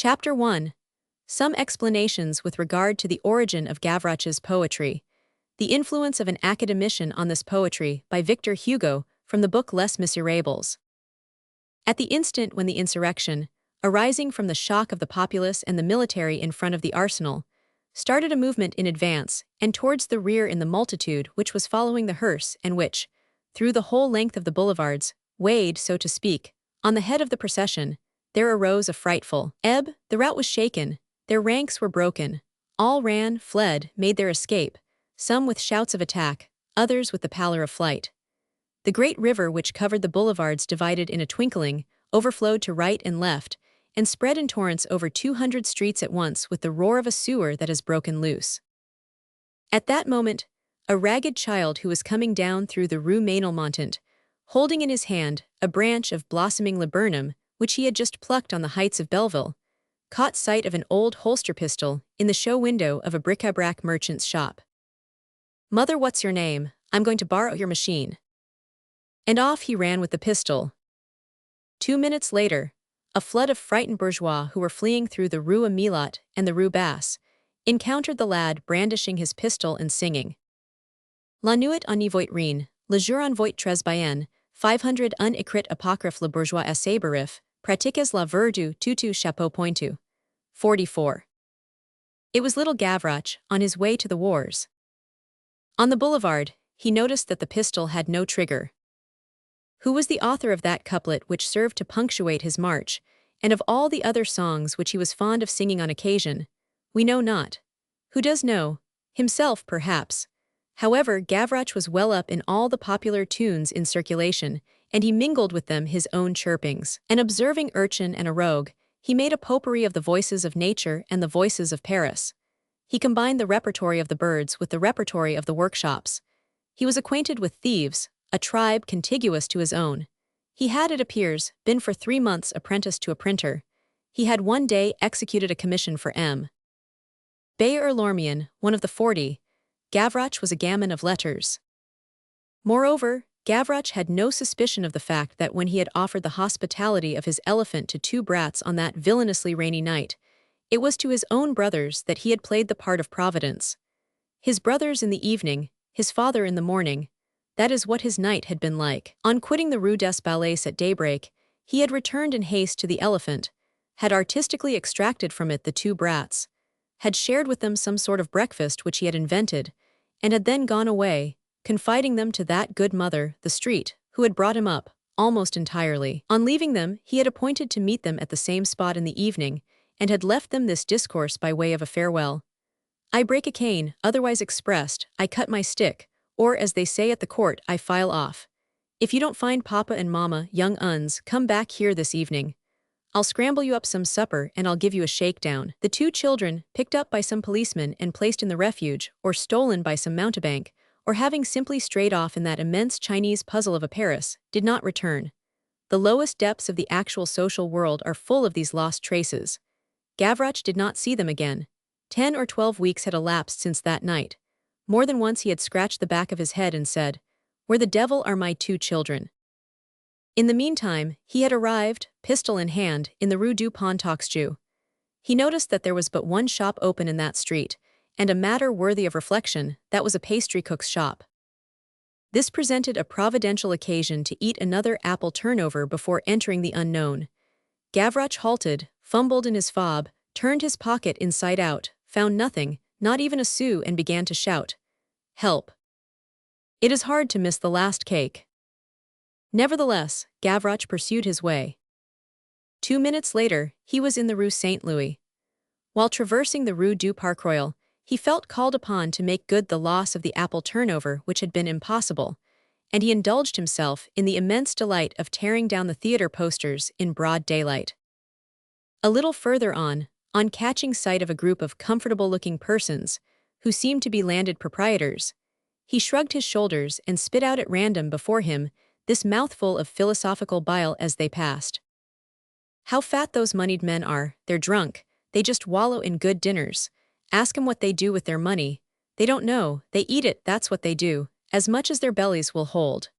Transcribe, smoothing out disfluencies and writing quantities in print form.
Chapter 1. Some explanations with regard to the origin of Gavroche's poetry. The influence of an academician on this poetry by Victor Hugo from the book Les Misérables. At the instant when the insurrection, arising from the shock of the populace and the military in front of the arsenal, started a movement in advance and towards the rear in the multitude which was following the hearse and which, through the whole length of the boulevards, weighed, so to speak, on the head of the procession, there arose a frightful ebb, the rout was shaken, their ranks were broken, all ran, fled, made their escape, some with shouts of attack, others with the pallor of flight. The great river which covered the boulevards divided in a twinkling, overflowed to right and left, and spread in torrents over 200 streets at once with the roar of a sewer that has broken loose. At that moment, a ragged child who was coming down through the Rue Ménilmontant, holding in his hand a branch of blossoming laburnum which he had just plucked on the heights of Belleville, caught sight of an old holster pistol in the show window of a bric-à-brac merchant's shop. "Mother, what's your name? I'm going to borrow your machine." And off he ran with the pistol. 2 minutes later, a flood of frightened bourgeois who were fleeing through the Rue Amilat and the Rue Basse encountered the lad brandishing his pistol and singing, "La nuit en voit rien, le jour en voit très bien, 500 un écrit apocryphe le bourgeois assez barif, pratiques la vertu tutu chapeau pointu." 44. It was little Gavroche, on his way to the wars. On the boulevard, he noticed that the pistol had no trigger. Who was the author of that couplet which served to punctuate his march, and of all the other songs which he was fond of singing on occasion? We know not. Who does know? Himself, perhaps. However, Gavroche was well up in all the popular tunes in circulation, and he mingled with them his own chirpings. An observing urchin and a rogue, he made a potpourri of the voices of nature and the voices of Paris. He combined the repertory of the birds with the repertory of the workshops. He was acquainted with thieves, a tribe contiguous to his own. He had, it appears, been for 3 months apprenticed to a printer. He had one day executed a commission for M. Bayeux-Lormian, one of the 40. Gavroche was a gamin of letters. Moreover, Gavroche had no suspicion of the fact that when he had offered the hospitality of his elephant to 2 brats on that villainously rainy night, it was to his own brothers that he had played the part of Providence. His brothers in the evening, his father in the morning, that is what his night had been like. On quitting the Rue des Ballets at daybreak, he had returned in haste to the elephant, had artistically extracted from it the 2 brats, had shared with them some sort of breakfast which he had invented, and had then gone away, confiding them to that good mother, the street, who had brought him up, almost entirely. On leaving them, he had appointed to meet them at the same spot in the evening, and had left them this discourse by way of a farewell. "I break a cane, otherwise expressed, I cut my stick, or, as they say at the court, I file off. If you don't find Papa and Mama, young uns, come back here this evening. I'll scramble you up some supper and I'll give you a shakedown." The 2 children, picked up by some policeman and placed in the refuge, or stolen by some mountebank, or having simply strayed off in that immense Chinese puzzle of a Paris, did not return. The lowest depths of the actual social world are full of these lost traces. Gavroche did not see them again. 10 or 12 weeks had elapsed since that night. More than once he had scratched the back of his head and said, "Where the devil are my 2 children?" In the meantime, he had arrived, pistol in hand, in the Rue du Pontox. He noticed that there was but one shop open in that street, and a matter worthy of reflection, that was a pastry cook's shop. This presented a providential occasion to eat another apple turnover before entering the unknown. Gavroche halted, fumbled in his fob, turned his pocket inside out, found nothing, not even a sou, and began to shout, "Help!" It is hard to miss the last cake. Nevertheless, Gavroche pursued his way. 2 minutes later, he was in the Rue Saint-Louis. While traversing the Rue du Parc Royal, he felt called upon to make good the loss of the apple turnover which had been impossible, and he indulged himself in the immense delight of tearing down the theater posters in broad daylight. A little further on catching sight of a group of comfortable-looking persons, who seemed to be landed proprietors, he shrugged his shoulders and spit out at random before him this mouthful of philosophical bile as they passed. "How fat those moneyed men are, they're drunk, they just wallow in good dinners. Ask 'em what they do with their money. They don't know, they eat it, that's what they do, as much as their bellies will hold."